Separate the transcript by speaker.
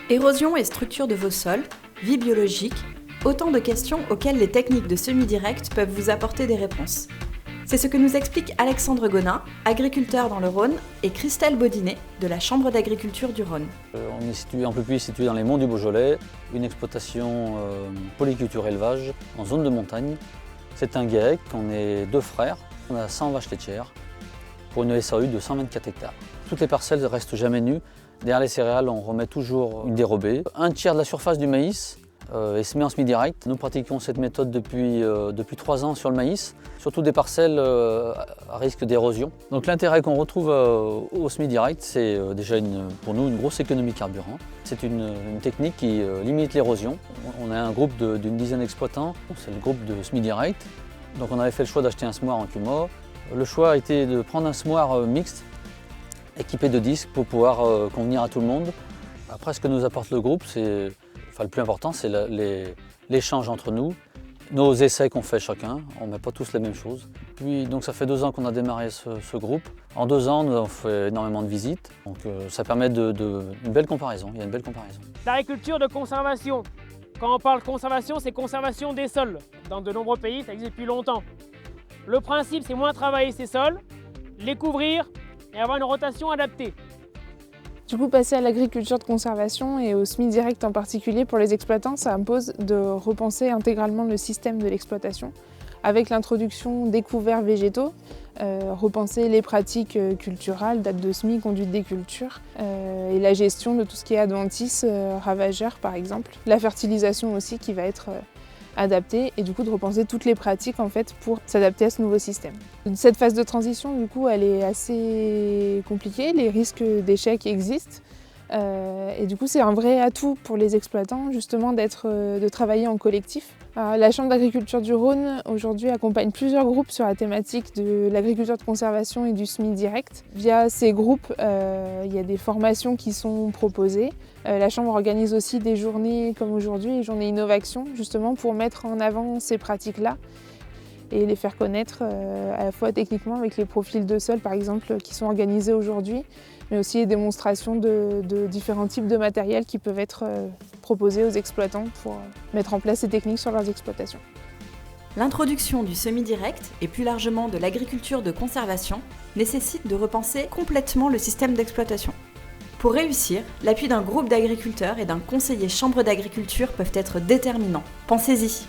Speaker 1: Érosion et structure de vos sols, vie biologique, autant de questions auxquelles les techniques de semi-direct peuvent vous apporter des réponses. C'est ce que nous explique Alexandre Gonin, agriculteur dans le Rhône, et Christelle Baudinet, de la Chambre d'agriculture du Rhône.
Speaker 2: On est situé en Pleupuis, situé dans les monts du Beaujolais, une exploitation polyculture-élevage en zone de montagne. C'est un GAEC, on est 2 frères, on a 100 vaches laitières pour une SAU de 124 hectares. Toutes les parcelles ne restent jamais nues. Derrière les céréales, on remet toujours une dérobée. Un tiers de la surface du maïs est semé en semi-direct. Nous pratiquons cette méthode depuis 3 ans sur le maïs, surtout des parcelles à risque d'érosion. Donc l'intérêt qu'on retrouve au semi-direct, c'est déjà pour nous une grosse économie carburant. C'est une technique qui limite l'érosion. On a un groupe d'une dizaine d'exploitants, c'est le groupe de semi-direct. Donc on avait fait le choix d'acheter un semoir en CUMA. Le choix a été de prendre un semoir mixte, équipé de disques pour pouvoir convenir à tout le monde. Après, ce que nous apporte le groupe, le plus important, c'est l'échange entre nous, nos essais qu'on fait chacun, on ne met pas tous les mêmes choses. Puis, donc ça fait 2 ans qu'on a démarré ce groupe. En 2 ans, nous avons fait énormément de visites, donc ça permet une belle comparaison, il y a une belle comparaison.
Speaker 3: L'agriculture de conservation. Quand on parle conservation, c'est conservation des sols. Dans de nombreux pays, ça existe depuis longtemps. Le principe, c'est moins travailler ces sols, les couvrir, et avoir une rotation adaptée.
Speaker 4: Du coup, passer à l'agriculture de conservation et au semi-direct en particulier pour les exploitants, ça impose de repenser intégralement le système de l'exploitation avec l'introduction des couverts végétaux, repenser les pratiques culturales, dates de semis, conduite des cultures et la gestion de tout ce qui est adventices, ravageurs par exemple. La fertilisation aussi qui va être adaptée et du coup de repenser toutes les pratiques en fait pour s'adapter à ce nouveau système. Cette phase de transition du coup elle est assez compliquée, les risques d'échec existent et du coup c'est un vrai atout pour les exploitants justement de travailler en collectif. La Chambre d'agriculture du Rhône aujourd'hui accompagne plusieurs groupes sur la thématique de l'agriculture de conservation et du semi-direct. Via ces groupes, il y a des formations qui sont proposées. La Chambre organise aussi des journées comme aujourd'hui, les journées Innovation, justement pour mettre en avant ces pratiques-là et les faire connaître à la fois techniquement avec les profils de sol par exemple qui sont organisés aujourd'hui, mais aussi les démonstrations de différents types de matériel qui peuvent être proposés aux exploitants pour mettre en place ces techniques sur leurs exploitations.
Speaker 1: L'introduction du semi-direct et plus largement de l'agriculture de conservation nécessite de repenser complètement le système d'exploitation. Pour réussir, l'appui d'un groupe d'agriculteurs et d'un conseiller chambre d'agriculture peuvent être déterminants. Pensez-y!